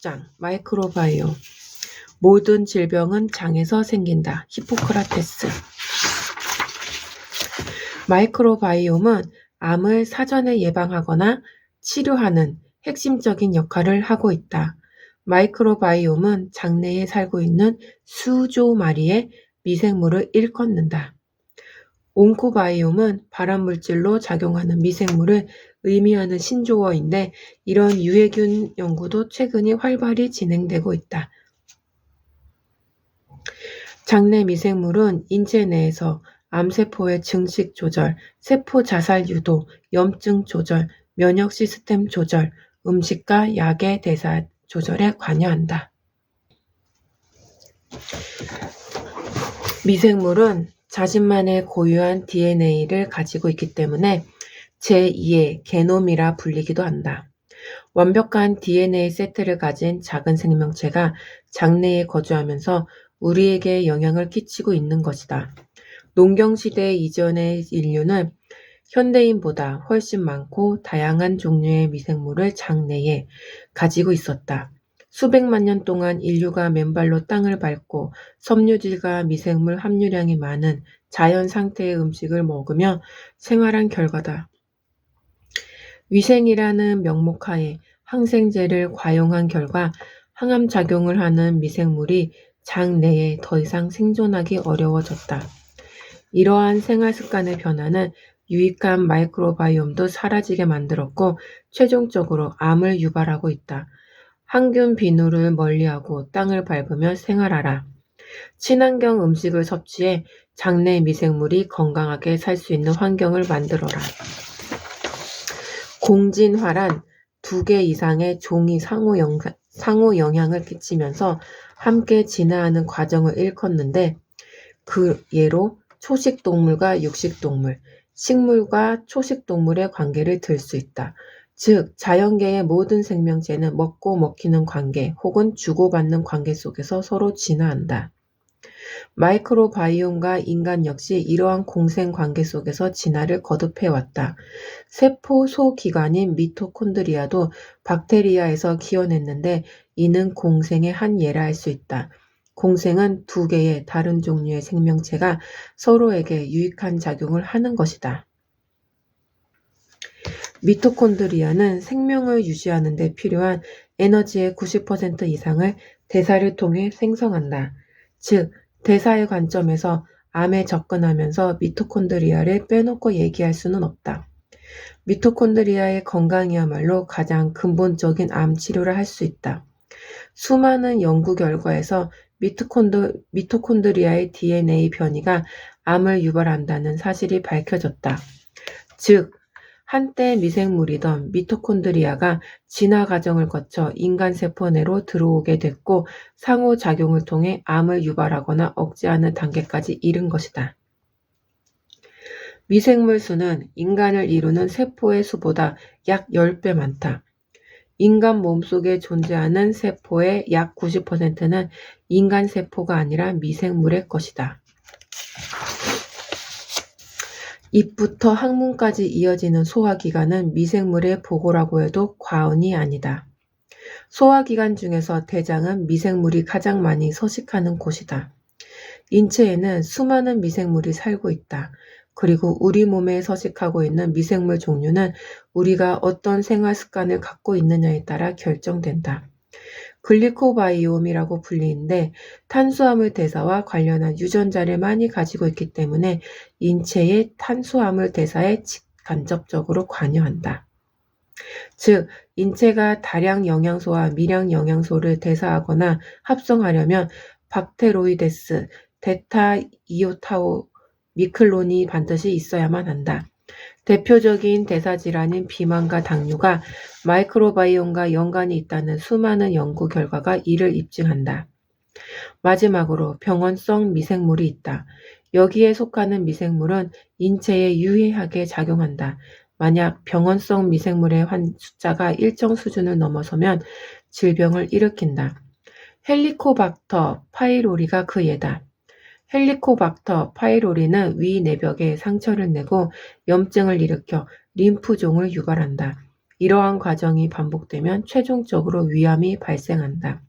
주장, 마이크로바이옴. 모든 질병은 장에서 생긴다. 히포크라테스. 마이크로바이옴은 암을 사전에 예방하거나 치료하는 핵심적인 역할을 하고 있다. 마이크로바이옴은 장내에 살고 있는 수조 마리의 미생물을 일컫는다. 온코바이옴은 발암물질로 작용하는 미생물을 의미하는 신조어인데 이런 유해균 연구도 최근에 활발히 진행되고 있다. 장내 미생물은 인체 내에서 암세포의 증식 조절, 세포 자살 유도, 염증 조절, 면역 시스템 조절, 음식과 약의 대사 조절에 관여한다. 미생물은 자신만의 고유한 DNA를 가지고 있기 때문에 제2의 게놈이라 불리기도 한다. 완벽한 DNA 세트를 가진 작은 생명체가 장내에 거주하면서 우리에게 영향을 끼치고 있는 것이다. 농경시대 이전의 인류는 현대인보다 훨씬 많고 다양한 종류의 미생물을 장내에 가지고 있었다. 수백만 년 동안 인류가 맨발로 땅을 밟고 섬유질과 미생물 함유량이 많은 자연 상태의 음식을 먹으며 생활한 결과다. 위생이라는 명목하에 항생제를 과용한 결과 항암작용을 하는 미생물이 장내에 더 이상 생존하기 어려워졌다. 이러한 생활습관의 변화는 유익한 마이크로바이옴도 사라지게 만들었고 최종적으로 암을 유발하고 있다. 항균 비누를 멀리하고 땅을 밟으며 생활하라. 친환경 음식을 섭취해 장내 미생물이 건강하게 살 수 있는 환경을 만들어라. 공진화란 2개 이상의 종이 상호 영향을 끼치면서 함께 진화하는 과정을 일컫는데 그 예로 초식동물과 육식동물, 식물과 초식동물의 관계를 들 수 있다. 즉 자연계의 모든 생명체는 먹고 먹히는 관계 혹은 주고받는 관계 속에서 서로 진화한다. 마이크로바이옴과 인간 역시 이러한 공생관계 속에서 진화를 거듭해왔다. 세포 소기관인 미토콘드리아도 박테리아에서 기원했는데 이는 공생의 한 예라 할 수 있다. 공생은 2개의 다른 종류의 생명체가 서로에게 유익한 작용을 하는 것이다. 미토콘드리아는 생명을 유지하는 데 필요한 에너지의 90% 이상을 대사를 통해 생성한다. 즉, 대사의 관점에서 암에 접근하면서 미토콘드리아를 빼놓고 얘기할 수는 없다. 미토콘드리아의 건강이야말로 가장 근본적인 암 치료를 할 수 있다. 수많은 연구 결과에서 미토콘드리아의 DNA 변이가 암을 유발한다는 사실이 밝혀졌다. 즉, 한때 미생물이던 미토콘드리아가 진화 과정을 거쳐 인간 세포 내로 들어오게 됐고 상호작용을 통해 암을 유발하거나 억제하는 단계까지 이른 것이다. 미생물 수는 인간을 이루는 세포의 수보다 약 10배 많다. 인간 몸속에 존재하는 세포의 약 90%는 인간 세포가 아니라 미생물의 것이다. 입부터 항문까지 이어지는 소화기관은 미생물의 보고라고 해도 과언이 아니다. 소화기관 중에서 대장은 미생물이 가장 많이 서식하는 곳이다. 인체에는 수많은 미생물이 살고 있다. 그리고 우리 몸에 서식하고 있는 미생물 종류는 우리가 어떤 생활 습관을 갖고 있느냐에 따라 결정된다. 글리코바이옴이라고 불리는데 탄수화물 대사와 관련한 유전자를 많이 가지고 있기 때문에 인체의 탄수화물 대사에 간접적으로 관여한다. 즉, 인체가 다량 영양소와 미량 영양소를 대사하거나 합성하려면 박테로이데스, 베타이오타오미클론이 반드시 있어야만 한다. 대표적인 대사질환인 비만과 당뇨가 마이크로바이옴과 연관이 있다는 수많은 연구 결과가 이를 입증한다. 마지막으로 병원성 미생물이 있다. 여기에 속하는 미생물은 인체에 유해하게 작용한다. 만약 병원성 미생물의 숫자가 일정 수준을 넘어서면 질병을 일으킨다. 헬리코박터 파이로리가 그 예다. 헬리코박터 파이로리는 위 내벽에 상처를 내고 염증을 일으켜 림프종을 유발한다. 이러한 과정이 반복되면 최종적으로 위암이 발생한다.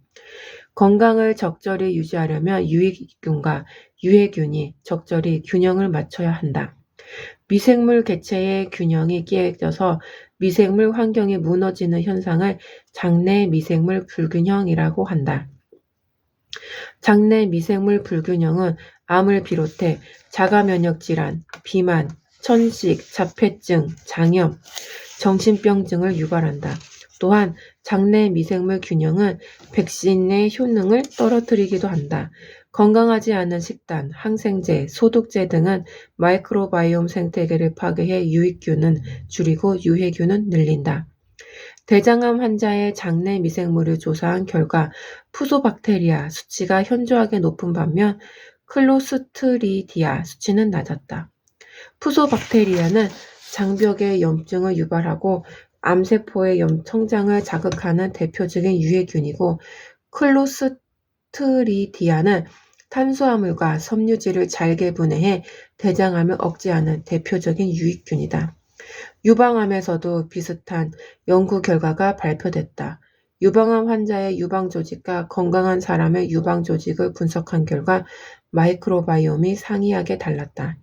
건강을 적절히 유지하려면 유익균과 유해균이 적절히 균형을 맞춰야 한다. 미생물 개체의 균형이 깨져서 미생물 환경이 무너지는 현상을 장내 미생물 불균형이라고 한다. 장내 미생물 불균형은 암을 비롯해 자가면역질환, 비만, 천식, 자폐증, 장염, 정신병 등을 유발한다. 또한 장내 미생물 균형은 백신의 효능을 떨어뜨리기도 한다. 건강하지 않은 식단, 항생제, 소독제 등은 마이크로바이옴 생태계를 파괴해 유익균은 줄이고 유해균은 늘린다. 대장암 환자의 장내 미생물을 조사한 결과 푸소박테리아 수치가 현저하게 높은 반면 클로스트리디아 수치는 낮았다. 푸소박테리아는 장벽의 염증을 유발하고 암세포의 성장을 자극하는 대표적인 유해균이고 클로스트리디아는 탄수화물과 섬유질을 잘게 분해해 대장암을 억제하는 대표적인 유익균이다. 유방암에서도 비슷한 연구 결과가 발표됐다. 유방암 환자의 유방조직과 건강한 사람의 유방조직을 분석한 결과 마이크로바이옴이 상이하게 달랐다.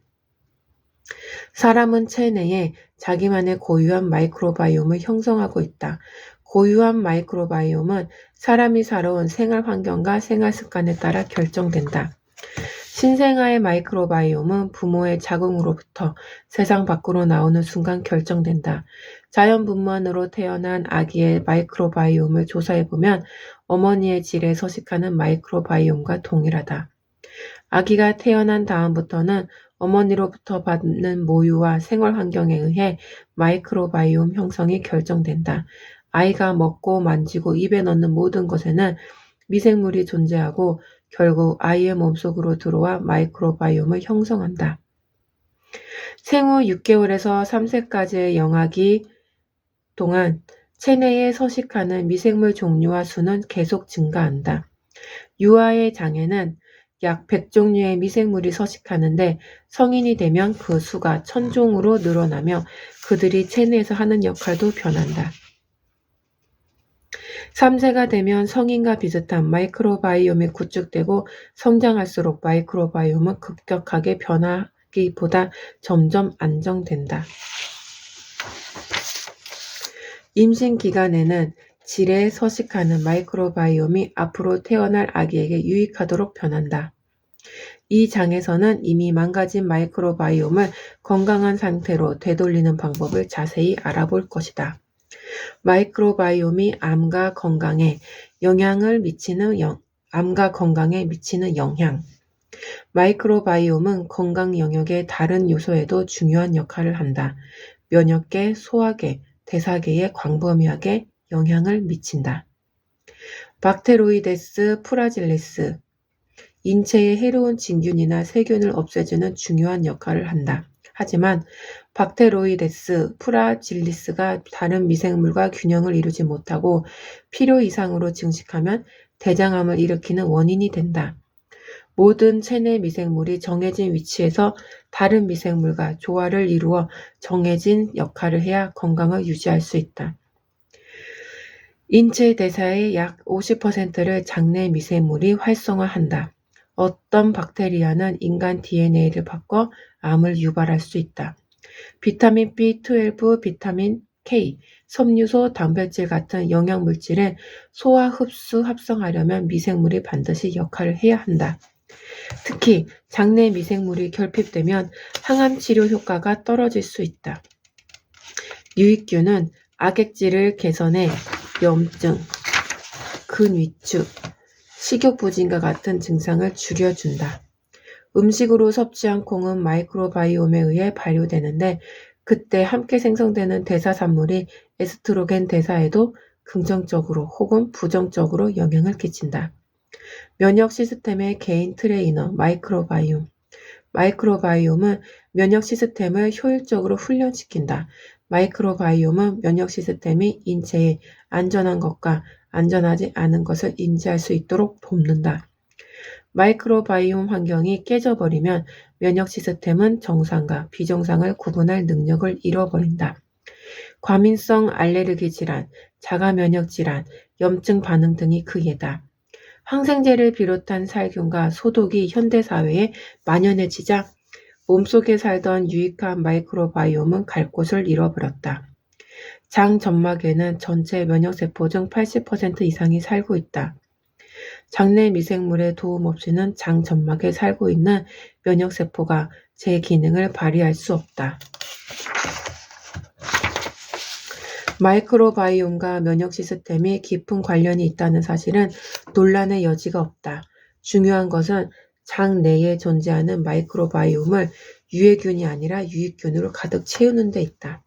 사람은 체내에 자기만의 고유한 마이크로바이옴을 형성하고 있다. 고유한 마이크로바이옴은 사람이 살아온 생활 환경과 생활 습관에 따라 결정된다. 신생아의 마이크로바이옴은 부모의 자궁으로부터 세상 밖으로 나오는 순간 결정된다. 자연분만으로 태어난 아기의 마이크로바이옴을 조사해보면 어머니의 질에 서식하는 마이크로바이옴과 동일하다. 아기가 태어난 다음부터는 어머니로부터 받는 모유와 생활 환경에 의해 마이크로바이옴 형성이 결정된다. 아이가 먹고 만지고 입에 넣는 모든 것에는 미생물이 존재하고 결국 아이의 몸속으로 들어와 마이크로바이옴을 형성한다. 생후 6개월에서 3세까지의 영아기 동안 체내에 서식하는 미생물 종류와 수는 계속 증가한다. 유아의 장에는 약 100종류의 미생물이 서식하는데 성인이 되면 그 수가 1000종으로 늘어나며 그들이 체내에서 하는 역할도 변한다. 3세가 되면 성인과 비슷한 마이크로바이옴이 구축되고 성장할수록 마이크로바이옴은 급격하게 변하기보다 점점 안정된다. 임신 기간에는 질에 서식하는 마이크로바이옴이 앞으로 태어날 아기에게 유익하도록 변한다. 이 장에서는 이미 망가진 마이크로바이옴을 건강한 상태로 되돌리는 방법을 자세히 알아볼 것이다. 마이크로바이옴이 암과 건강에 미치는 영향. 마이크로바이옴은 건강 영역의 다른 요소에도 중요한 역할을 한다. 면역계, 소화계, 대사계에 광범위하게 영향을 미친다. 박테로이데스 프라질리스. 인체에 해로운 진균이나 세균을 없애주는 중요한 역할을 한다. 하지만 박테로이데스 프라질리스가 다른 미생물과 균형을 이루지 못하고 필요 이상으로 증식하면 대장암을 일으키는 원인이 된다. 모든 체내 미생물이 정해진 위치에서 다른 미생물과 조화를 이루어 정해진 역할을 해야 건강을 유지할 수 있다. 인체 대사의 약 50%를 장내 미생물이 활성화한다. 어떤 박테리아는 인간 DNA를 바꿔 암을 유발할 수 있다. 비타민 B12, 비타민 K, 섬유소, 단백질 같은 영양물질은 소화, 흡수, 합성하려면 미생물이 반드시 역할을 해야 한다. 특히 장내 미생물이 결핍되면 항암 치료 효과가 떨어질 수 있다. 유익균은 악액질을 개선해 염증, 근위축, 식욕부진과 같은 증상을 줄여준다. 음식으로 섭취한 콩은 마이크로바이옴에 의해 발효되는데 그때 함께 생성되는 대사산물이 에스트로겐 대사에도 긍정적으로 혹은 부정적으로 영향을 끼친다. 면역 시스템의 개인 트레이너 마이크로바이옴. 마이크로바이옴은 면역 시스템을 효율적으로 훈련시킨다. 마이크로바이옴은 면역 시스템이 인체에 안전한 것과 안전하지 않은 것을 인지할 수 있도록 돕는다. 마이크로바이옴 환경이 깨져버리면 면역 시스템은 정상과 비정상을 구분할 능력을 잃어버린다. 과민성 알레르기 질환, 자가면역 질환, 염증 반응 등이 그 예다. 항생제를 비롯한 살균과 소독이 현대사회에 만연해지자 몸속에 살던 유익한 마이크로바이옴은 갈 곳을 잃어버렸다. 장 점막에는 전체 면역세포 중 80% 이상이 살고 있다. 장내 미생물의 도움 없이는 장 점막에 살고 있는 면역세포가 제 기능을 발휘할 수 없다. 마이크로바이옴과 면역 시스템이 깊은 관련이 있다는 사실은 논란의 여지가 없다. 중요한 것은 장 내에 존재하는 마이크로바이옴을 유해균이 아니라 유익균으로 가득 채우는 데 있다.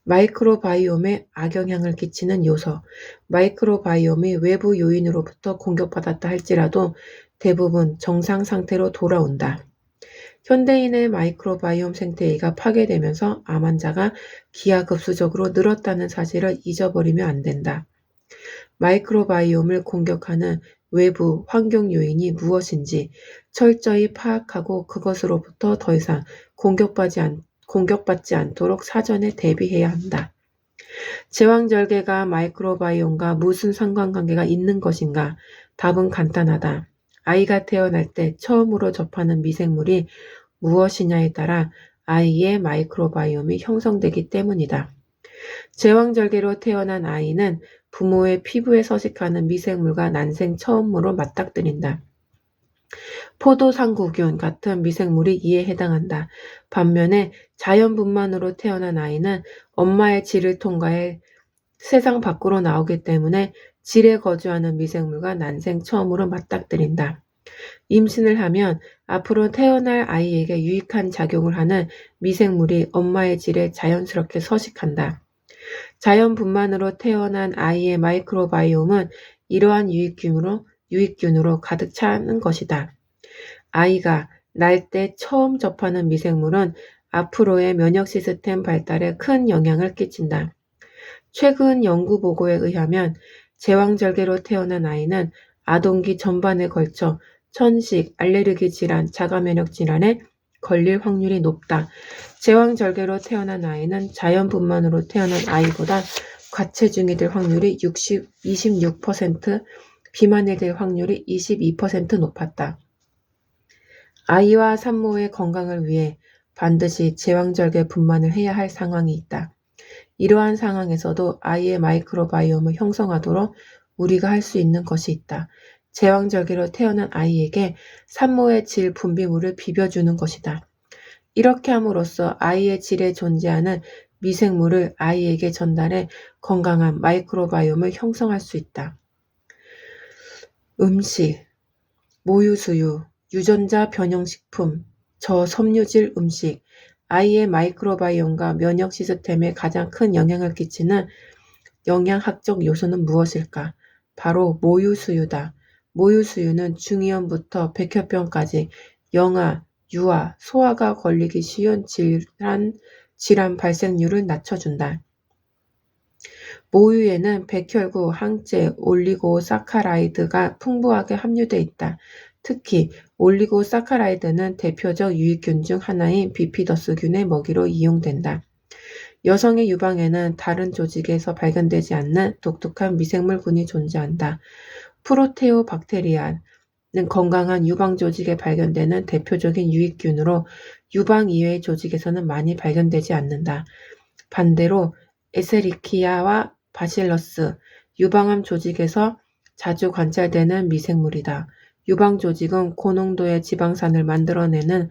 마이크로바이옴에 악영향을 끼치는 요소, 마이크로바이옴이 외부 요인으로부터 공격받았다 할지라도 대부분 정상 상태로 돌아온다. 현대인의 마이크로바이옴 생태계가 파괴되면서 암 환자가 기하급수적으로 늘었다는 사실을 잊어버리면 안 된다. 마이크로바이옴을 공격하는 외부 환경 요인이 무엇인지 철저히 파악하고 그것으로부터 더 이상 공격받지 않도록 사전에 대비해야 한다. 제왕절개가 마이크로바이옴과 무슨 상관관계가 있는 것인가? 답은 간단하다. 아이가 태어날 때 처음으로 접하는 미생물이 무엇이냐에 따라 아이의 마이크로바이옴이 형성되기 때문이다. 제왕절개로 태어난 아이는 부모의 피부에 서식하는 미생물과 난생 처음으로 맞닥뜨린다. 포도상구균 같은 미생물이 이에 해당한다. 반면에 자연분만으로 태어난 아이는 엄마의 질을 통과해 세상 밖으로 나오기 때문에 질에 거주하는 미생물과 난생 처음으로 맞닥뜨린다. 임신을 하면 앞으로 태어날 아이에게 유익한 작용을 하는 미생물이 엄마의 질에 자연스럽게 서식한다. 자연분만으로 태어난 아이의 마이크로바이옴은 이러한 유익균으로 가득 차는 것이다. 아이가 날 때 처음 접하는 미생물은 앞으로의 면역 시스템 발달에 큰 영향을 끼친다. 최근 연구 보고에 의하면 제왕절개로 태어난 아이는 아동기 전반에 걸쳐 천식, 알레르기 질환, 자가면역 질환에 걸릴 확률이 높다. 제왕절개로 태어난 아이는 자연분만으로 태어난 아이보다 과체중이 될 확률이 26%, 비만이 될 확률이 22% 높았다. 아이와 산모의 건강을 위해 반드시 제왕절개 분만을 해야 할 상황이 있다. 이러한 상황에서도 아이의 마이크로바이옴을 형성하도록 우리가 할 수 있는 것이 있다. 제왕절개로 태어난 아이에게 산모의 질 분비물을 비벼주는 것이다. 이렇게 함으로써 아이의 질에 존재하는 미생물을 아이에게 전달해 건강한 마이크로바이옴을 형성할 수 있다. 음식, 모유수유, 유전자 변형식품, 저섬유질 음식, 아이의 마이크로바이옴과 면역 시스템에 가장 큰 영향을 끼치는 영양학적 요소는 무엇일까? 바로 모유수유다. 모유수유는 중이염부터 백혈병까지 영아, 유아, 소아가 걸리기 쉬운 질환 발생률을 낮춰준다. 모유에는 백혈구, 항체, 올리고사카라이드가 풍부하게 함유돼 있다. 특히 올리고사카라이드는 대표적 유익균 중 하나인 비피더스균의 먹이로 이용된다. 여성의 유방에는 다른 조직에서 발견되지 않는 독특한 미생물군이 존재한다. 프로테오박테리아는 건강한 유방 조직에 발견되는 대표적인 유익균으로 유방 이외의 조직에서는 많이 발견되지 않는다. 반대로 에세리키아와 바실러스, 유방암 조직에서 자주 관찰되는 미생물이다. 유방 조직은 고농도의 지방산을 만들어내는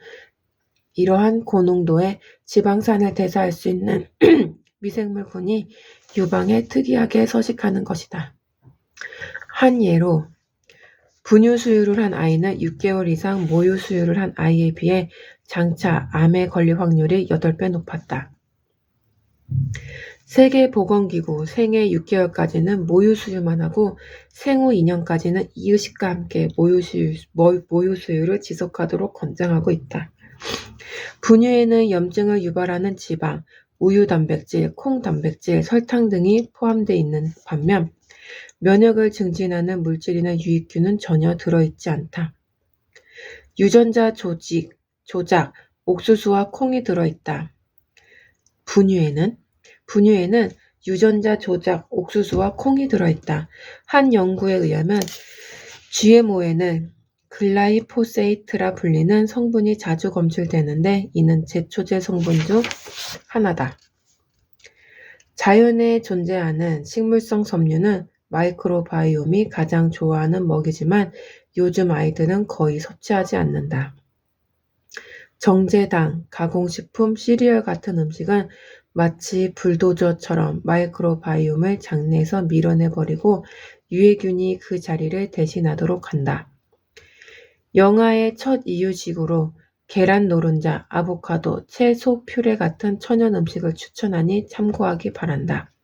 이러한 고농도의 지방산을 대사할 수 있는 미생물군이 유방에 특이하게 서식하는 것이다. 한 예로 분유 수유를 한 아이는 6개월 이상 모유 수유를 한 아이에 비해 장차 암에 걸릴 확률이 8배 높았다. 세계보건기구 생애 6개월까지는 모유수유만 하고 생후 2년까지는 이유식과 함께 모유수유를 지속하도록 권장하고 있다. 분유에는 염증을 유발하는 지방, 우유 단백질, 콩 단백질, 설탕 등이 포함되어 있는 반면 면역을 증진하는 물질이나 유익균은 전혀 들어있지 않다. 유전자 조작, 옥수수와 콩이 들어있다. 분유에는 분유에는 유전자 조작 옥수수와 콩이 들어있다. 한 연구에 의하면 GMO에는 글라이포세이트라 불리는 성분이 자주 검출되는데 이는 제초제 성분 중 하나다. 자연에 존재하는 식물성 섬유는 마이크로바이옴이 가장 좋아하는 먹이지만 요즘 아이들은 거의 섭취하지 않는다. 정제당, 가공식품, 시리얼 같은 음식은 마치 불도저처럼 마이크로바이옴을 장내에서 밀어내버리고 유해균이 그 자리를 대신하도록 한다. 영아의 첫 이유식으로 계란 노른자, 아보카도, 채소 퓨레 같은 천연 음식을 추천하니 참고하기 바란다.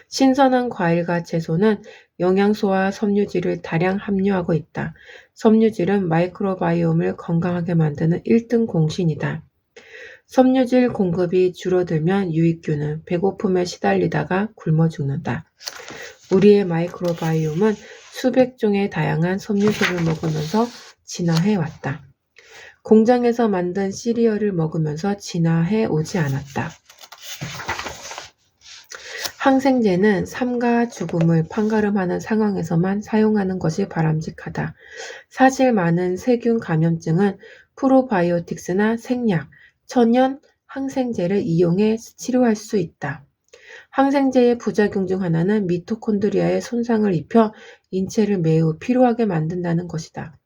신선한 과일과 채소는 영양소와 섬유질을 다량 함유하고 있다. 섬유질은 마이크로바이옴을 건강하게 만드는 1등 공신이다. 섬유질 공급이 줄어들면 유익균은 배고픔에 시달리다가 굶어 죽는다. 우리의 마이크로바이옴은 수백 종의 다양한 섬유소를 먹으면서 진화해 왔다. 공장에서 만든 시리얼을 먹으면서 진화해 오지 않았다. 항생제는 삶과 죽음을 판가름하는 상황에서만 사용하는 것이 바람직하다. 사실 많은 세균 감염증은 프로바이오틱스나 생약, 천연 항생제를 이용해 치료할 수 있다. 항생제의 부작용 중 하나는 미토콘드리아에 손상을 입혀 인체를 매우 피로하게 만든다는 것이다.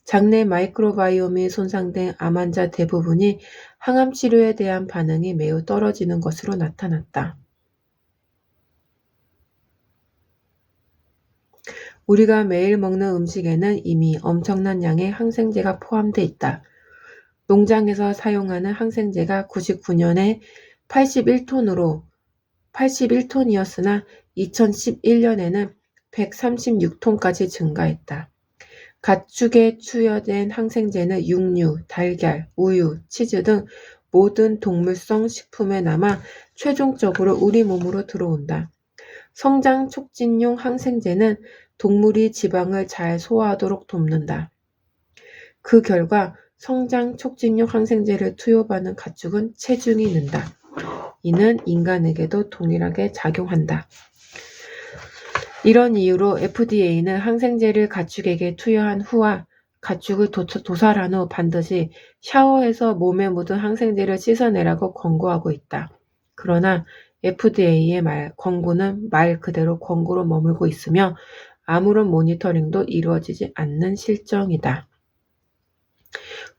장내 마이크로바이옴이 손상된 암 환자 대부분이 항암 치료에 대한 반응이 매우 떨어지는 것으로 나타났다. 우리가 매일 먹는 음식에는 이미 엄청난 양의 항생제가 포함되어 있다. 농장에서 사용하는 항생제가 99년에 81톤이었으나 2011년에는 136톤까지 증가했다. 가축에 투여된 항생제는 육류, 달걀, 우유, 치즈 등 모든 동물성 식품에 남아 최종적으로 우리 몸으로 들어온다. 성장 촉진용 항생제는 동물이 지방을 잘 소화하도록 돕는다. 그 결과 성장 촉진용 항생제를 투여받는 가축은 체중이 는다. 이는 인간에게도 동일하게 작용한다. 이런 이유로 FDA는 항생제를 가축에게 투여한 후와 가축을 도살한 후 반드시 샤워해서 몸에 묻은 항생제를 씻어내라고 권고하고 있다. 그러나 FDA의 권고는 말 그대로 권고로 머물고 있으며 아무런 모니터링도 이루어지지 않는 실정이다.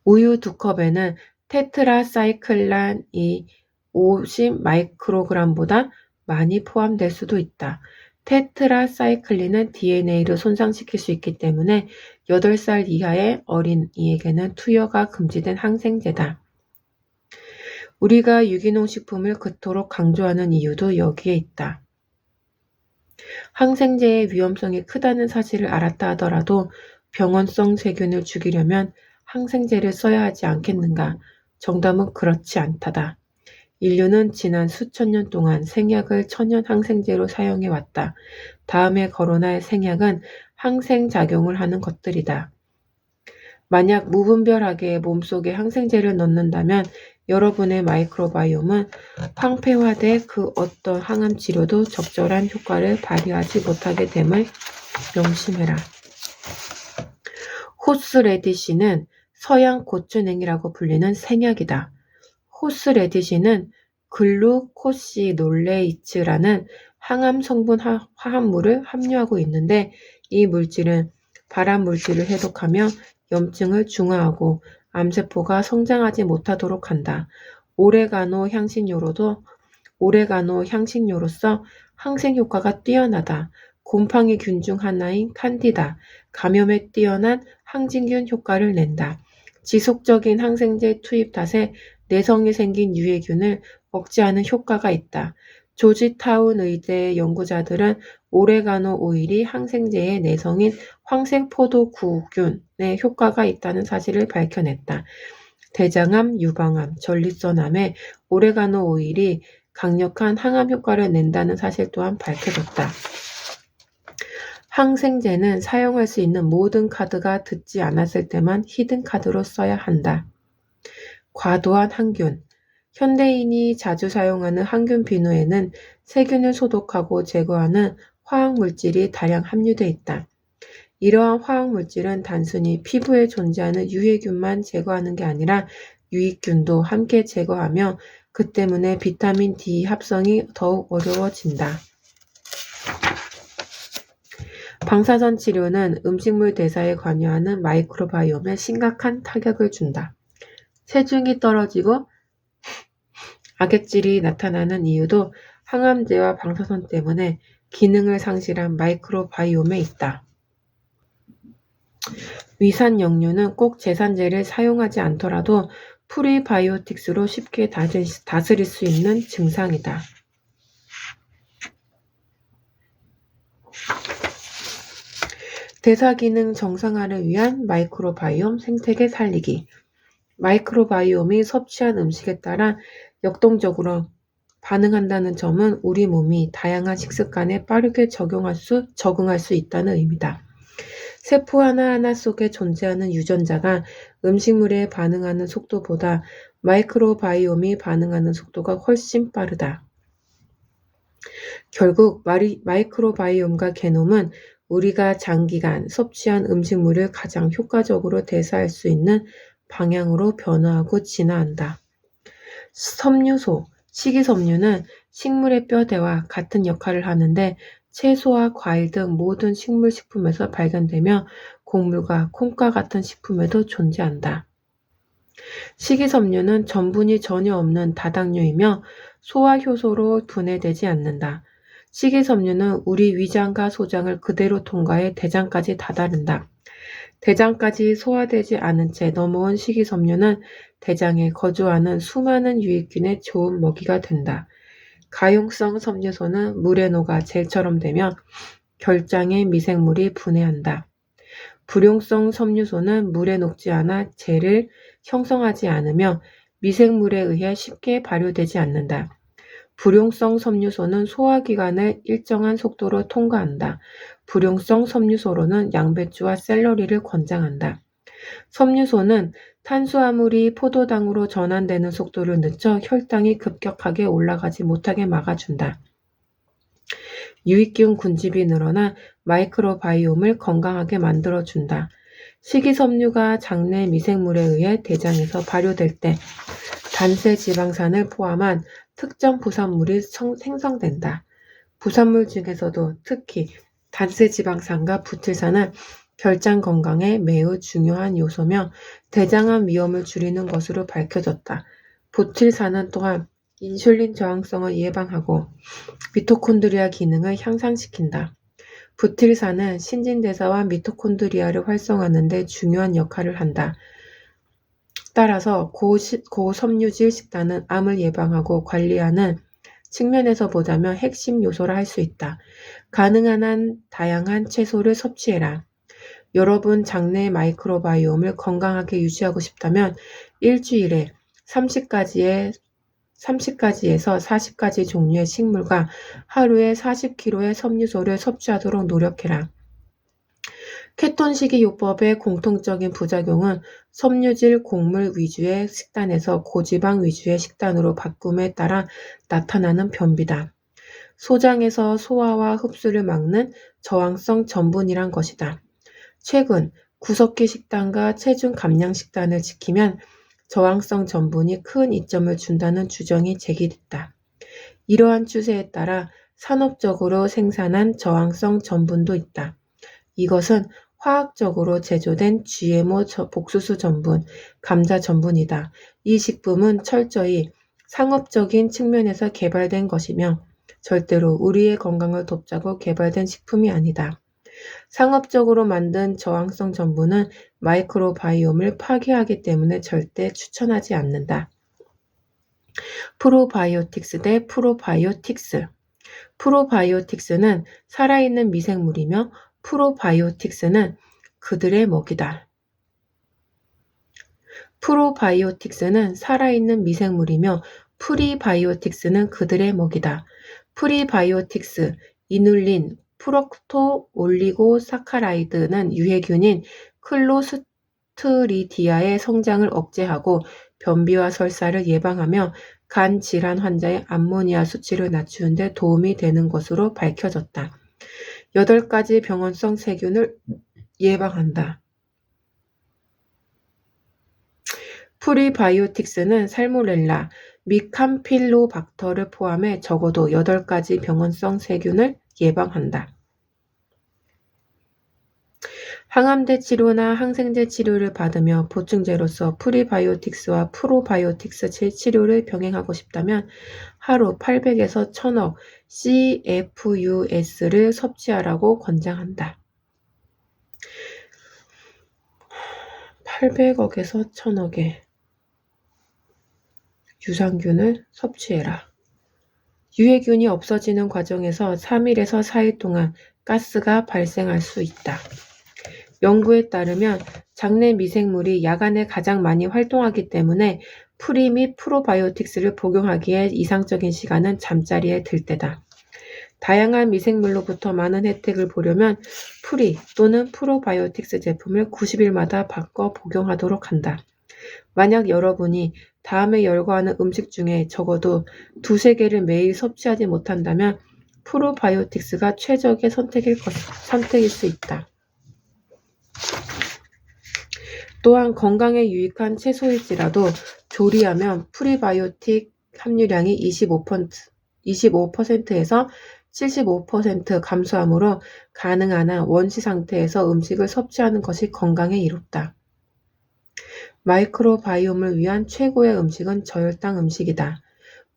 우유 2컵에는 테트라사이클란이 50 마이크로그램보다 많이 포함될 수도 있다. 테트라사이클린은 DNA를 손상시킬 수 있기 때문에 8살 이하의 어린이에게는 투여가 금지된 항생제다. 우리가 유기농 식품을 그토록 강조하는 이유도 여기에 있다. 항생제의 위험성이 크다는 사실을 알았다 하더라도 병원성 세균을 죽이려면 항생제를 써야 하지 않겠는가? 정답은 그렇지 않다다. 인류는 지난 수천 년 동안 생약을 천연 항생제로 사용해 왔다. 다음에 거론할 생약은 항생작용을 하는 것들이다. 만약 무분별하게 몸속에 항생제를 넣는다면 여러분의 마이크로바이옴은 황폐화돼 그 어떤 항암 치료도 적절한 효과를 발휘하지 못하게 됨을 명심해라. 호스레디시는 서양 고추냉이라고 불리는 생약이다. 호스레디시는 글루코시놀레이츠라는 항암 성분 화합물을 함유하고 있는데 이 물질은 발암 물질을 해독하며 염증을 중화하고 암세포가 성장하지 못하도록 한다. 오레가노 향신료로서 항생 효과가 뛰어나다. 곰팡이균 중 하나인 칸디다, 감염에 뛰어난 항진균 효과를 낸다. 지속적인 항생제 투입 탓에 내성이 생긴 유해균을 억제하는 효과가 있다. 조지타운 의대 연구자들은 오레가노 오일이 항생제의 내성인 황색포도구균에 효과가 있다는 사실을 밝혀냈다. 대장암, 유방암, 전립선암에 오레가노 오일이 강력한 항암 효과를 낸다는 사실 또한 밝혀졌다. 항생제는 사용할 수 있는 모든 카드가 듣지 않았을 때만 히든 카드로 써야 한다. 과도한 항균. 현대인이 자주 사용하는 항균 비누에는 세균을 소독하고 제거하는 화학물질이 다량 함유되어 있다. 이러한 화학물질은 단순히 피부에 존재하는 유해균만 제거하는 게 아니라 유익균도 함께 제거하며 그 때문에 비타민 D 합성이 더욱 어려워진다. 방사선 치료는 음식물 대사에 관여하는 마이크로바이옴에 심각한 타격을 준다. 체중이 떨어지고 악액질이 나타나는 이유도 항암제와 방사선 때문에 기능을 상실한 마이크로바이옴에 있다. 위산 역류는 꼭 제산제를 사용하지 않더라도 프리바이오틱스로 쉽게 다스릴 수 있는 증상이다. 대사기능 정상화를 위한 마이크로바이옴 생태계 살리기. 마이크로바이옴이 섭취한 음식에 따라 역동적으로 반응한다는 점은 우리 몸이 다양한 식습관에 빠르게 적응할 수 있다는 의미다. 세포 하나하나 속에 존재하는 유전자가 음식물에 반응하는 속도보다 마이크로바이옴이 반응하는 속도가 훨씬 빠르다. 결국 마이크로바이옴과 게놈은 우리가 장기간 섭취한 음식물을 가장 효과적으로 대사할 수 있는 방향으로 변화하고 진화한다. 섬유소, 식이섬유는 식물의 뼈대와 같은 역할을 하는데 채소와 과일 등 모든 식물식품에서 발견되며 곡물과 콩과 같은 식품에도 존재한다. 식이섬유는 전분이 전혀 없는 다당류이며 소화효소로 분해되지 않는다. 식이섬유는 우리 위장과 소장을 그대로 통과해 대장까지 다다른다. 대장까지 소화되지 않은 채 넘어온 식이섬유는 대장에 거주하는 수많은 유익균의 좋은 먹이가 된다. 가용성 섬유소는 물에 녹아 젤처럼 되며 결장의 미생물이 분해한다. 불용성 섬유소는 물에 녹지 않아 젤을 형성하지 않으며 미생물에 의해 쉽게 발효되지 않는다. 불용성 섬유소는 소화기관을 일정한 속도로 통과한다. 불용성 섬유소로는 양배추와 샐러리를 권장한다. 섬유소는 탄수화물이 포도당으로 전환되는 속도를 늦춰 혈당이 급격하게 올라가지 못하게 막아준다. 유익균 군집이 늘어나 마이크로바이옴을 건강하게 만들어준다. 식이섬유가 장내 미생물에 의해 대장에서 발효될 때 단세지방산을 포함한 특정 부산물이 생성된다. 부산물 중에서도 특히 단세지방산과 부틸산은 결장 건강에 매우 중요한 요소며 대장암 위험을 줄이는 것으로 밝혀졌다. 부틸산은 또한 인슐린 저항성을 예방하고 미토콘드리아 기능을 향상시킨다. 부틸산은 신진대사와 미토콘드리아를 활성화하는 데 중요한 역할을 한다. 따라서 고섬유질 식단은 암을 예방하고 관리하는 측면에서 보자면 핵심 요소라 할 수 있다. 가능한 한 다양한 채소를 섭취해라. 여러분 장내 마이크로바이옴을 건강하게 유지하고 싶다면 일주일에 30가지에서 40가지 종류의 식물과 하루에 40kg의 섬유소를 섭취하도록 노력해라. 케톤식이 요법의 공통적인 부작용은 섬유질 곡물 위주의 식단에서 고지방 위주의 식단으로 바꿈에 따라 나타나는 변비다. 소장에서 소화와 흡수를 막는 저항성 전분이란 것이다. 최근 구석기 식단과 체중 감량 식단을 지키면 저항성 전분이 큰 이점을 준다는 주장이 제기됐다. 이러한 추세에 따라 산업적으로 생산한 저항성 전분도 있다. 이것은 화학적으로 제조된 GMO 복수수 전분, 감자 전분이다. 이 식품은 철저히 상업적인 측면에서 개발된 것이며 절대로 우리의 건강을 돕자고 개발된 식품이 아니다. 상업적으로 만든 저항성 전분은 마이크로바이옴을 파괴하기 때문에 절대 추천하지 않는다. 프로바이오틱스 대 프로바이오틱스. 프로바이오틱스는 살아있는 미생물이며 프로바이오틱스는 그들의 먹이다. 프로바이오틱스는 살아있는 미생물이며 프리바이오틱스는 그들의 먹이다. 프리바이오틱스, 이눌린, 프록토 올리고사카라이드는 유해균인 클로스트리디아의 성장을 억제하고 변비와 설사를 예방하며 간 질환 환자의 암모니아 수치를 낮추는 데 도움이 되는 것으로 밝혀졌다. 8가지 병원성 세균을 예방한다. 프리바이오틱스는 살모넬라 및 캄필로박터를 포함해 적어도 8가지 병원성 세균을 예방한다. 항암제 치료나 항생제 치료를 받으며 보충제로서 프리바이오틱스와 프로바이오틱스 치료를 병행하고 싶다면 하루 800에서 1000억 CFUS를 섭취하라고 권장한다. 800억에서 1000억의 유산균을 섭취해라. 유해균이 없어지는 과정에서 3일에서 4일 동안 가스가 발생할 수 있다. 연구에 따르면 장내 미생물이 야간에 가장 많이 활동하기 때문에 프리 및 프로바이오틱스를 복용하기에 이상적인 시간은 잠자리에 들 때다. 다양한 미생물로부터 많은 혜택을 보려면 프리 또는 프로바이오틱스 제품을 90일마다 바꿔 복용하도록 한다. 만약 여러분이 다음에 열거하는 음식 중에 적어도 2~3개를 매일 섭취하지 못한다면 프로바이오틱스가 최적의 선택일 수 있다. 또한 건강에 유익한 채소일지라도 조리하면 프리바이오틱 함유량이 25%에서 75% 감소하므로 가능한 한 원시 상태에서 음식을 섭취하는 것이 건강에 이롭다. 마이크로바이옴을 위한 최고의 음식은 저혈당 음식이다.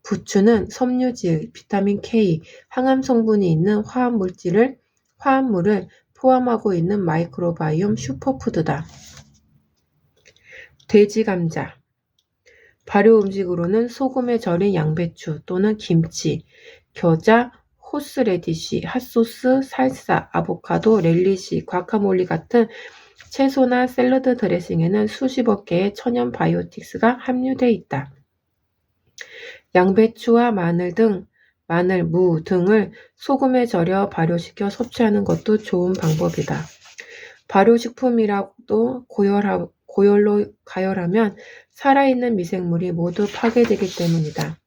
부추는 섬유질, 비타민 K, 항암 성분이 있는 화합물을 포함하고 있는 마이크로바이옴 슈퍼푸드다. 돼지 감자. 발효 음식으로는 소금에 절인 양배추 또는 김치, 겨자, 호스레디쉬, 핫소스, 살사, 아보카도, 렐리시, 과카몰리 같은 채소나 샐러드 드레싱에는 수십억 개의 천연 바이오틱스가 함유돼 있다. 양배추와 마늘, 무 등을 소금에 절여 발효시켜 섭취하는 것도 좋은 방법이다. 발효식품이라도 고열로 가열하면 살아있는 미생물이 모두 파괴되기 때문이다.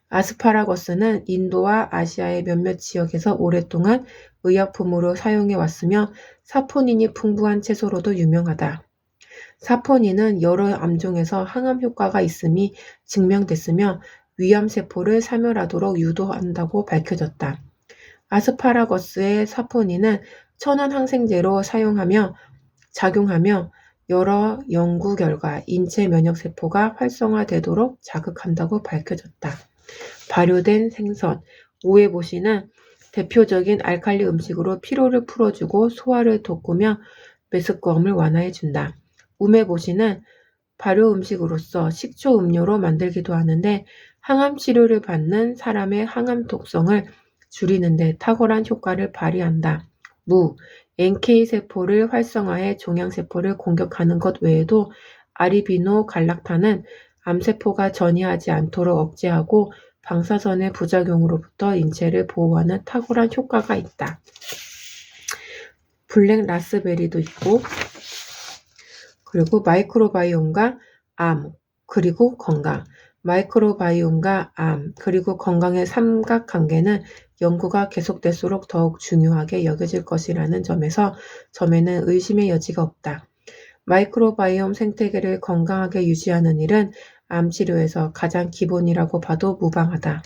아스파라거스는 인도와 아시아의 몇몇 지역에서 오랫동안 의약품으로 사용해 왔으며 사포닌이 풍부한 채소로도 유명하다. 사포닌은 여러 암종에서 항암 효과가 있음이 증명됐으며 위암세포를 사멸하도록 유도한다고 밝혀졌다. 아스파라거스의 사포닌은 천연 항생제로 작용하며 여러 연구 결과 인체 면역세포가 활성화되도록 자극한다고 밝혀졌다. 발효된 생선, 우에보시는 대표적인 알칼리 음식으로 피로를 풀어주고 소화를 돋구며 메스꺼움을 완화해준다. 우메보시는 발효 음식으로서 식초 음료로 만들기도 하는데 항암 치료를 받는 사람의 항암 독성을 줄이는 데 탁월한 효과를 발휘한다. 무, NK세포를 활성화해 종양세포를 공격하는 것 외에도 아리비노 갈락탄은 암세포가 전이하지 않도록 억제하고 방사선의 부작용으로부터 인체를 보호하는 탁월한 효과가 있다. 블랙 라스베리도 있고, 그리고 마이크로바이옴과 암, 그리고 건강. 마이크로바이옴과 암, 그리고 건강의 삼각관계는 연구가 계속될수록 더욱 중요하게 여겨질 것이라는 점에는 의심의 여지가 없다. 마이크로바이옴 생태계를 건강하게 유지하는 일은 암치료에서 가장 기본이라고 봐도 무방하다.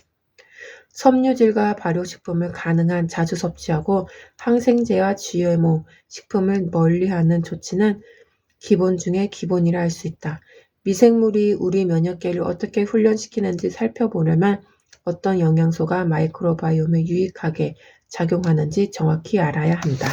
섬유질과 발효식품을 가능한 자주 섭취하고 항생제와 GMO 식품을 멀리하는 조치는 기본 중에 기본이라 할 수 있다. 미생물이 우리 면역계를 어떻게 훈련시키는지 살펴보려면 어떤 영양소가 마이크로바이옴에 유익하게 작용하는지 정확히 알아야 한다.